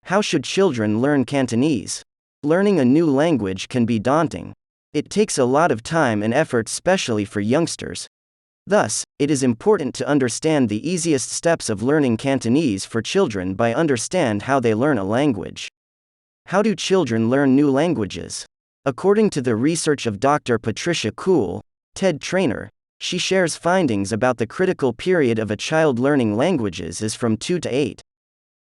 How should children learn Cantonese? Learning a new language can be daunting. It takes a lot of time and effort, especially for youngsters. Thus, it is important to understand the easiest steps of learning Cantonese for children by understand how they learn a language. How do children learn new languages? According to the research of Dr. Patricia Kuhl, TED trainer, she shares findings about the critical period of a child learning languages is from 2 to 8.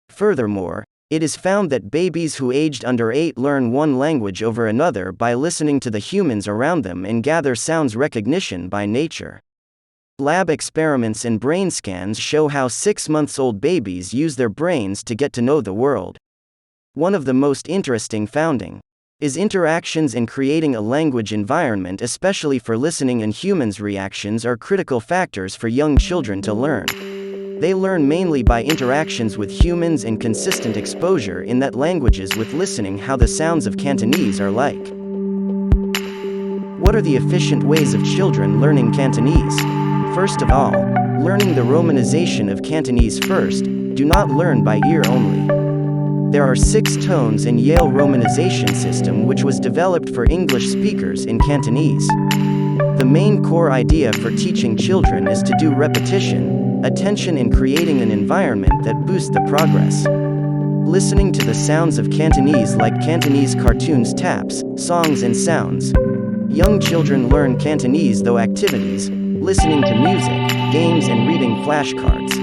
Furthermore, it is found that babies who aged under 8 learn one language over another by listening to the humans around them and gather sounds recognition by nature. Lab experiments and brain scans show how 6-month-old babies use their brains to get to know the world. One of the most interesting findings is interactions in creating a language environment, especially for listening, and humans' reactions are critical factors for young children to learn. They learn mainly by interactions with humans and consistent exposure in that languages with listening how the sounds of Cantonese are like. What are the efficient ways of children learning Cantonese? First of all, learning the romanization of Cantonese first. Do not learn by ear only. There are 6 tones in Yale romanization system which was developed for English speakers in Cantonese. The main core idea for teaching children is to do repetition, attention, in creating an environment that boosts the progress. Listening to the sounds of Cantonese like Cantonese cartoons, taps, songs and sounds. Young children learn Cantonese through activities, listening to music, games and reading flashcards.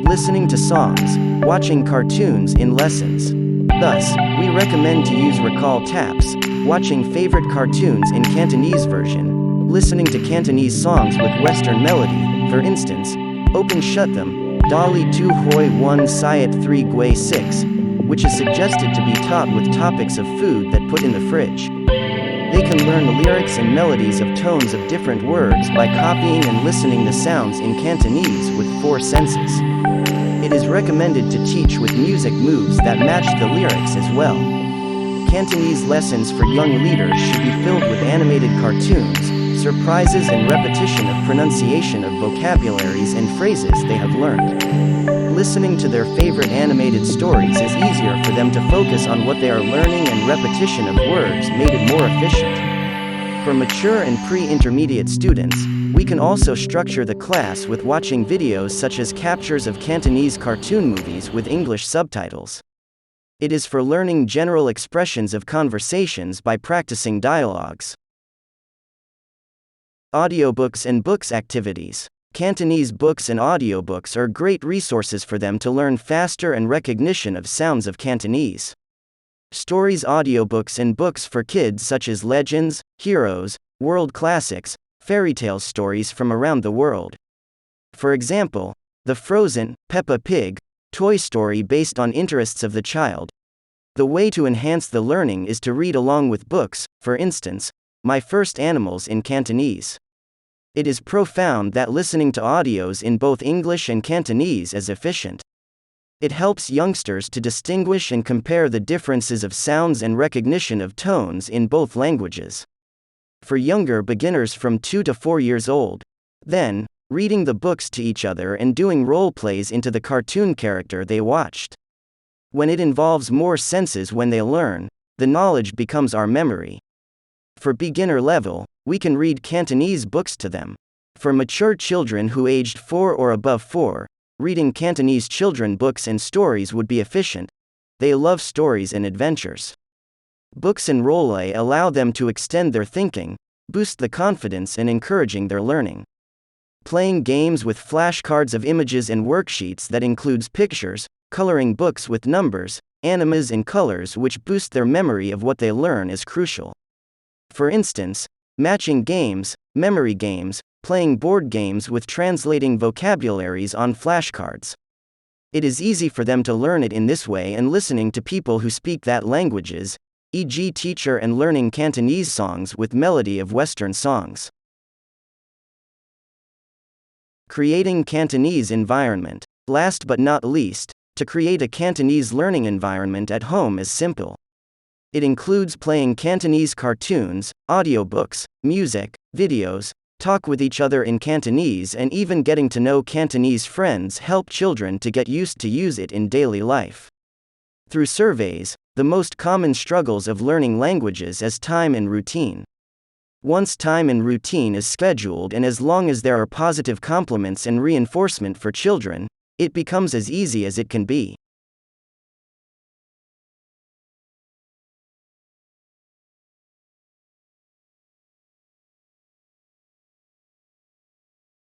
Listening to songs, watching cartoons in lessons. Thus, we recommend to use recall taps, watching favorite cartoons in Cantonese version, listening to Cantonese songs with Western melody, for instance, Open Shut Them, Dali Tu Hoi 1 Siat 3 Gui 6, which is suggested to be taught with topics of food that put in the fridge. They can learn the lyrics and melodies of tones of different words by copying and listening the sounds in Cantonese with 4 senses. It is recommended to teach with music moves that match the lyrics as well. Cantonese lessons for young leaders should be filled with animated cartoons, surprises and repetition of pronunciation of vocabularies and phrases they have learned. Listening to their favorite animated stories is easier for them to focus on what they are learning, and repetition of words made it more efficient. For mature and pre-intermediate students, we can also structure the class with watching videos such as captures of Cantonese cartoon movies with English subtitles. It is for learning general expressions of conversations by practicing dialogues. Audiobooks and books activities. Cantonese books and audiobooks are great resources for them to learn faster and recognition of sounds of Cantonese. Stories, audiobooks and books for kids such as legends, heroes, world classics, fairy tale stories from around the world. For example, the Frozen, Peppa Pig, Toy Story based on interests of the child. The way to enhance the learning is to read along with books, for instance, My First Animals in Cantonese. It is profound that listening to audios in both English and Cantonese is efficient. It helps youngsters to distinguish and compare the differences of sounds and recognition of tones in both languages. For younger beginners from 2 to 4 years old, then, reading the books to each other and doing role plays into the cartoon character they watched. When it involves more senses when they learn, the knowledge becomes our memory. For beginner level, we can read Cantonese books to them. For mature children who aged 4 or above 4, reading Cantonese children books and stories would be efficient. They love stories and adventures. Books and role-play allow them to extend their thinking, boost the confidence and encouraging their learning. Playing games with flashcards of images and worksheets that includes pictures, coloring books with numbers, animas and colors which boost their memory of what they learn is crucial. For instance, matching games, memory games, playing board games with translating vocabularies on flashcards. It is easy for them to learn it in this way, and listening to people who speak that languages, e.g. teacher, and learning Cantonese songs with melody of Western songs. Creating Cantonese environment. Last but not least, to create a Cantonese learning environment at home is simple. It includes playing Cantonese cartoons, audiobooks, music, videos, talk with each other in Cantonese, and even getting to know Cantonese friends help children to get used to use it in daily life. Through surveys, the most common struggles of learning languages is time and routine. Once time and routine is scheduled and as long as there are positive compliments and reinforcement for children, it becomes as easy as it can be.